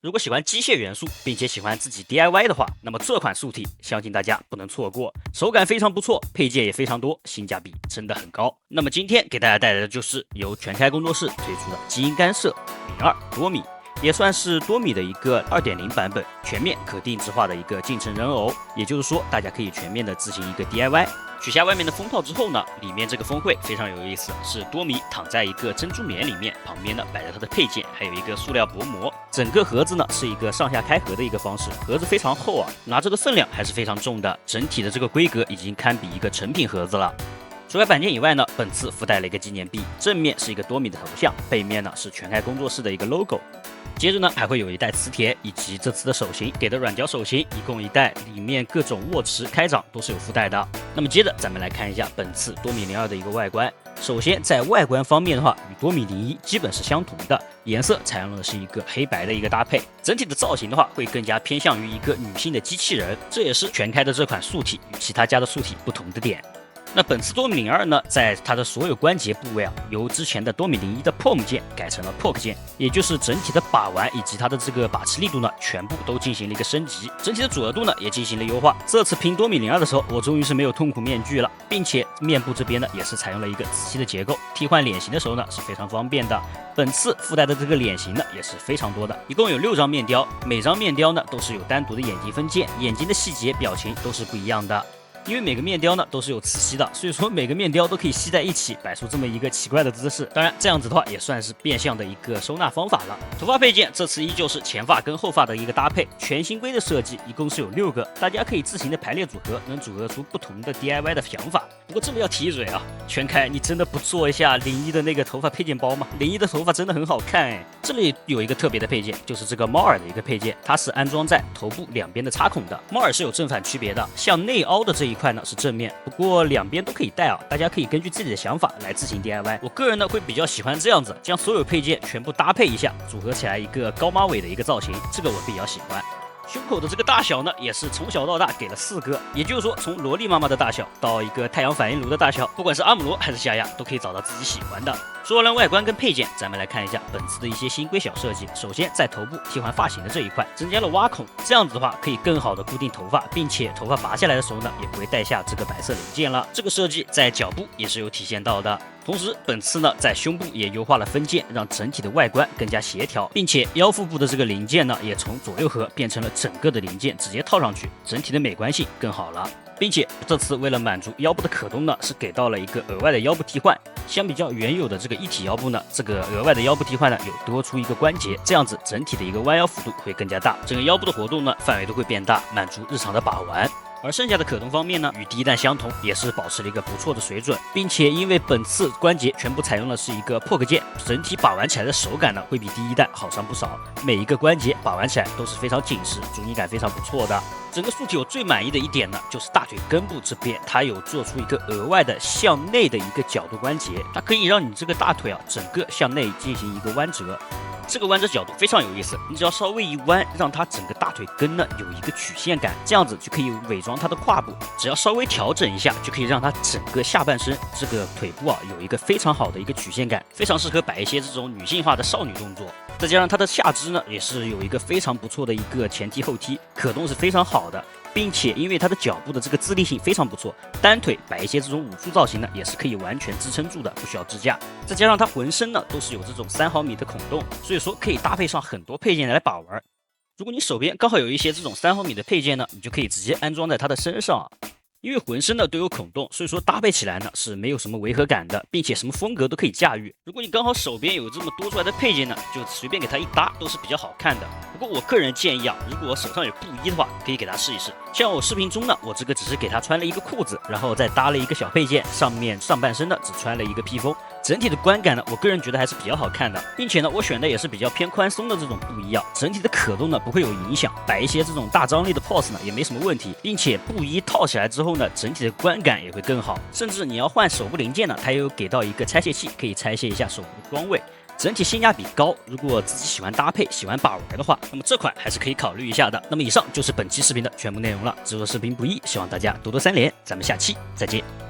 如果喜欢机械元素，并且喜欢自己 DIY 的话，那么这款素体相信大家不能错过，手感非常不错，配件也非常多，性价比真的很高。那么今天给大家带来的就是由全开工作室推出的基因干涉02多米，也算是多米的一个2.0版本，全面可定制化的一个近程人偶。也就是说，大家可以全面的自行一个 DIY。取下外面的封套之后呢，里面这个封绘非常有意思，是多米躺在一个珍珠棉里面，旁边呢摆着它的配件，还有一个塑料薄膜。整个盒子呢是一个上下开合的一个方式，盒子非常厚啊，拿着的分量还是非常重的，整体的这个规格已经堪比一个成品盒子了。除了板件以外呢，本次附带了一个纪念币，正面是一个多米的头像，背面呢是全开工作室的一个 logo。接着呢，还会有一袋磁铁以及这次的手型，给的软胶手型，一共一袋，里面各种握持、开掌都是有附带的。那么接着咱们来看一下本次多米02的一个外观。首先在外观方面的话，与多米01基本是相同的，颜色采用的是一个黑白的一个搭配。整体的造型的话，会更加偏向于一个女性的机器人，这也是全开的这款素体与其他家的素体不同的点。那本次多米02呢，在它的所有关节部位啊，由之前的多米01的 POM 键改成了 POC 键，也就是整体的把玩以及它的这个把持力度呢，全部都进行了一个升级，整体的组合度呢也进行了优化。这次拼多米02的时候，我终于是没有痛苦面具了，并且面部这边呢也是采用了一个磁吸的结构，替换脸型的时候呢是非常方便的。本次附带的这个脸型呢也是非常多的，一共有6张面雕，每张面雕呢都是有单独的眼睛分件，眼睛的细节表情都是不一样的。因为每个面雕呢都是有磁吸的，所以说每个面雕都可以吸在一起，摆出这么一个奇怪的姿势。当然这样子的话也算是变相的一个收纳方法了。头发配件这次依旧是前发跟后发的一个搭配，全新规的设计，一共是有6个，大家可以自行的排列组合，能组合出不同的 DIY 的想法。不过这里要提一嘴啊，全开你真的不做一下01的那个头发配件包吗？01的头发真的很好看哎。这里有一个特别的配件，就是这个猫耳的一个配件，它是安装在头部两边的插孔的。猫耳是有正反区别的，向内凹的这一块呢是正面，不过两边都可以戴啊，大家可以根据自己的想法来自行 DIY。我个人呢会比较喜欢这样子，将所有配件全部搭配一下，组合起来一个高马尾的一个造型，这个我比较喜欢。胸口的这个大小呢，也是从小到大给了4个，也就是说，从萝莉妈妈的大小到一个太阳反应炉的大小，不管是阿姆罗还是夏亚，都可以找到自己喜欢的。说完了外观跟配件，咱们来看一下本次的一些新规小设计。首先，在头部替换发型的这一块，增加了挖孔，这样子的话可以更好的固定头发，并且头发拔下来的时候呢，也不会带下这个白色零件了。这个设计在脚部也是有体现到的。同时，本次呢在胸部也优化了分件，让整体的外观更加协调，并且腰腹部的这个零件呢，也从左右盒变成了整个的零件直接套上去，整体的美观性更好了。并且这次为了满足腰部的可动呢，是给到了一个额外的腰部替换。相比较原有的这个一体腰部呢，这个额外的腰部替换呢有多出一个关节，这样子整体的一个弯腰幅度会更加大，整个腰部的活动呢范围都会变大，满足日常的把玩。而剩下的可动方面呢，与第一弹相同，也是保持了一个不错的水准，并且因为本次关节全部采用的是一个 POC 键，整体把玩起来的手感呢会比第一弹好上不少，每一个关节把玩起来都是非常紧实，阻尼感非常不错的。整个素体我最满意的一点呢，就是大腿根部这边，它有做出一个额外的向内的一个角度关节，它可以让你这个大腿啊整个向内进行一个弯折。这个弯折角度非常有意思，你只要稍微一弯，让它整个大腿根呢有一个曲线感，这样子就可以伪装它的胯部。只要稍微调整一下，就可以让它整个下半身这个腿部啊有一个非常好的一个曲线感，非常适合摆一些这种女性化的少女动作。再加上它的下肢呢也是有一个非常不错的一个前踢后踢，可动是非常好的。并且因为它的脚部的这个自立性非常不错，单腿摆一些这种武术造型呢，也是可以完全支撑住的，不需要支架。再加上它浑身呢都是有这种3毫米的孔洞，所以说可以搭配上很多配件来把玩。如果你手边刚好有一些这种3毫米的配件呢，你就可以直接安装在它的身上啊。因为浑身呢都有孔洞，所以说搭配起来呢是没有什么违和感的，并且什么风格都可以驾驭。如果你刚好手边有这么多出来的配件呢，就随便给它一搭都是比较好看的。不过我个人建议啊，如果手上有布衣的话，可以给它试一试。像我视频中呢，我这个只是给它穿了一个裤子，然后再搭了一个小配件，上面上半身呢只穿了一个披风。整体的观感呢，我个人觉得还是比较好看的，并且呢，我选的也是比较偏宽松的这种布衣啊，整体的可动呢不会有影响，摆一些这种大张力的 pose 呢也没什么问题，并且布衣套起来之后呢，整体的观感也会更好，甚至你要换手部零件呢，它也有给到一个拆卸器，可以拆卸一下手部的装位。整体性价比高，如果自己喜欢搭配、喜欢把玩的话，那么这款还是可以考虑一下的。那么以上就是本期视频的全部内容了，制作视频不易，希望大家多多3连，咱们下期再见。